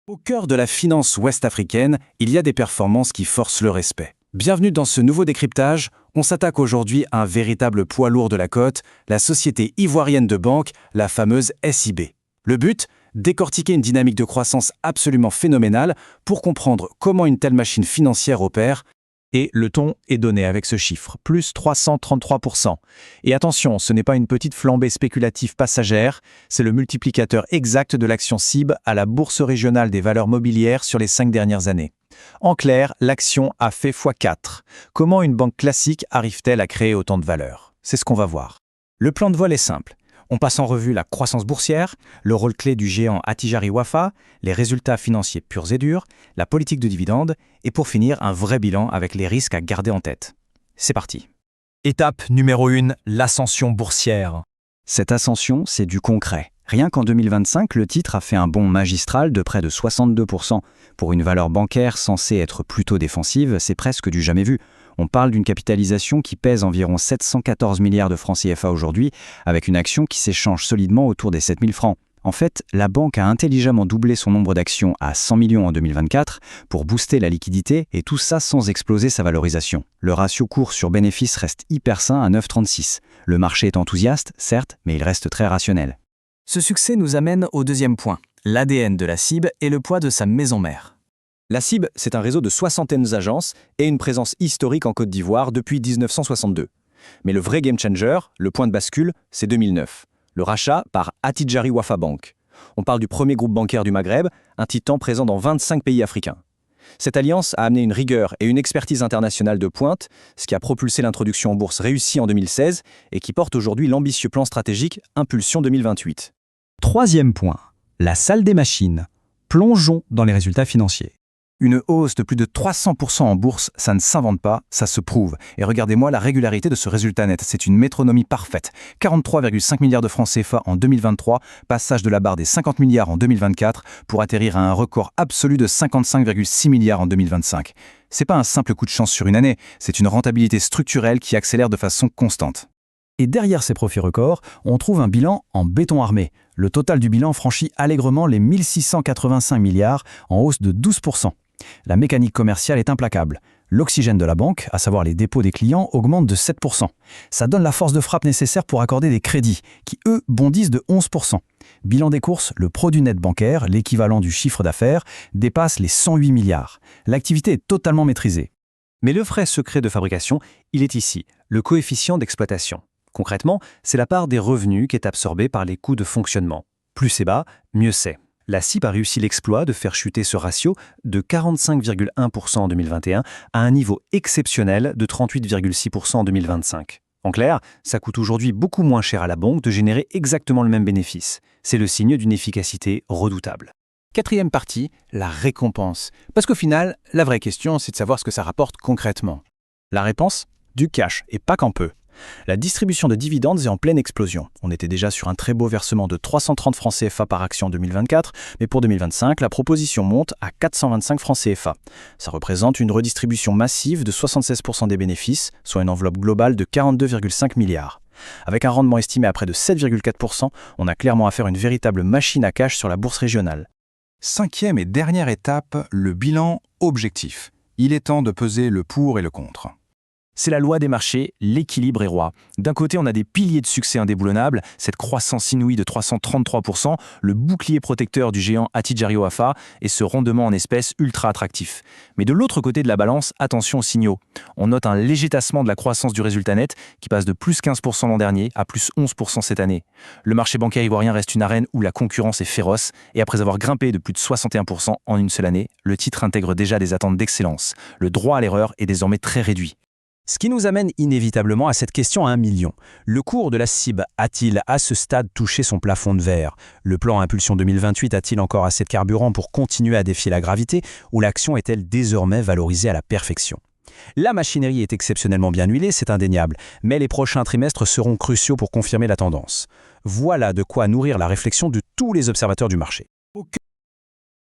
Au cœur de la finance ouest-africaine, il y a des performances qui forcent le respect. Bienvenue dans ce nouveau décryptage. On s'attaque aujourd'hui à un véritable poids lourd de la cote, la société ivoirienne de banque, la fameuse SIB. Le but ? Décortiquer une dynamique de croissance absolument phénoménale pour comprendre comment une telle machine financière opère. Et le ton est donné avec ce chiffre, plus 333%. Et attention, ce n'est pas une petite flambée spéculative passagère, c'est le multiplicateur exact de l'action SIB à la Bourse régionale des valeurs mobilières sur les 5 dernières années. En clair, l'action a fait x4. Comment une banque classique arrive-t-elle à créer autant de valeur? C'est ce qu'on va voir. Le plan de vol est simple. On passe en revue la croissance boursière, le rôle clé du géant Attijari Wafa, les résultats financiers purs et durs, la politique de dividendes, et pour finir, un vrai bilan avec les risques à garder en tête. C'est parti. Étape numéro 1, l'ascension boursière. Cette ascension, c'est du concret. Rien qu'en 2025, le titre a fait un bond magistral de près de 62%. Pour une valeur bancaire censée être plutôt défensive, c'est presque du jamais vu. On parle d'une capitalisation qui pèse environ 714 milliards de francs CFA aujourd'hui, avec une action qui s'échange solidement autour des 7000 francs. En fait, la banque a intelligemment doublé son nombre d'actions à 100 millions en 2024 pour booster la liquidité, et tout ça sans exploser sa valorisation. Le ratio cours sur bénéfice reste hyper sain à 9,36. Le marché est enthousiaste, certes, mais il reste très rationnel. Ce succès nous amène au deuxième point, l'ADN de la SIB et le poids de sa maison mère. La SIB, c'est un réseau de soixantaines d'agences et une présence historique en Côte d'Ivoire depuis 1962. Mais le vrai game changer, le point de bascule, c'est 2009. Le rachat par Attijari Wafa Bank. On parle du premier groupe bancaire du Maghreb, un titan présent dans 25 pays africains. Cette alliance a amené une rigueur et une expertise internationale de pointe, ce qui a propulsé l'introduction en bourse réussie en 2016 et qui porte aujourd'hui l'ambitieux plan stratégique Impulsion 2028. Troisième point, la salle des machines. Plongeons dans les résultats financiers. Une hausse de plus de 300% en bourse, ça ne s'invente pas, ça se prouve. Et regardez-moi la régularité de ce résultat net, c'est une métronomie parfaite. 43,5 milliards de francs CFA en 2023, passage de la barre des 50 milliards en 2024 pour atterrir à un record absolu de 55,6 milliards en 2025. C'est pas un simple coup de chance sur une année, c'est une rentabilité structurelle qui accélère de façon constante. Et derrière ces profits records, on trouve un bilan en béton armé. Le total du bilan franchit allègrement les 1685 milliards, en hausse de 12%. La mécanique commerciale est implacable. L'oxygène de la banque, à savoir les dépôts des clients, augmente de 7%. Ça donne la force de frappe nécessaire pour accorder des crédits, qui eux bondissent de 11%. Bilan des courses, le produit net bancaire, l'équivalent du chiffre d'affaires, dépasse les 108 milliards. L'activité est totalement maîtrisée. Mais le vrai secret de fabrication, il est ici, le coefficient d'exploitation. Concrètement, c'est la part des revenus qui est absorbée par les coûts de fonctionnement. Plus c'est bas, mieux c'est. La SIB a réussi l'exploit de faire chuter ce ratio de 45,1% en 2021 à un niveau exceptionnel de 38,6% en 2025. En clair, ça coûte aujourd'hui beaucoup moins cher à la banque de générer exactement le même bénéfice. C'est le signe d'une efficacité redoutable. Quatrième partie, la récompense. Parce qu'au final, la vraie question, c'est de savoir ce que ça rapporte concrètement. La réponse ? Du cash, et pas qu'en peu. La distribution de dividendes est en pleine explosion. On était déjà sur un très beau versement de 330 francs CFA par action en 2024, mais pour 2025, la proposition monte à 425 francs CFA. Ça représente une redistribution massive de 76% des bénéfices, soit une enveloppe globale de 42,5 milliards. Avec un rendement estimé à près de 7,4%, on a clairement affaire à une véritable machine à cash sur la bourse régionale. Cinquième et dernière étape, le bilan objectif. Il est temps de peser le pour et le contre. C'est la loi des marchés, l'équilibre est roi. D'un côté, on a des piliers de succès indéboulonnables, cette croissance inouïe de 333%, le bouclier protecteur du géant Attijari Wafa et ce rendement en espèces ultra attractif. Mais de l'autre côté de la balance, attention aux signaux. On note un léger tassement de la croissance du résultat net qui passe de plus 15% l'an dernier à plus 11% cette année. Le marché bancaire ivoirien reste une arène où la concurrence est féroce et après avoir grimpé de plus de 61% en une seule année, le titre intègre déjà des attentes d'excellence. Le droit à l'erreur est désormais très réduit. Ce qui nous amène inévitablement à cette question à 1 million. Le cours de la SIB a-t-il à ce stade touché son plafond de verre? Le plan Impulsion 2028 a-t-il encore assez de carburant pour continuer à défier la gravité ou l'action est-elle désormais valorisée à la perfection? La machinerie est exceptionnellement bien huilée, c'est indéniable, mais les prochains trimestres seront cruciaux pour confirmer la tendance. Voilà de quoi nourrir la réflexion de tous les observateurs du marché.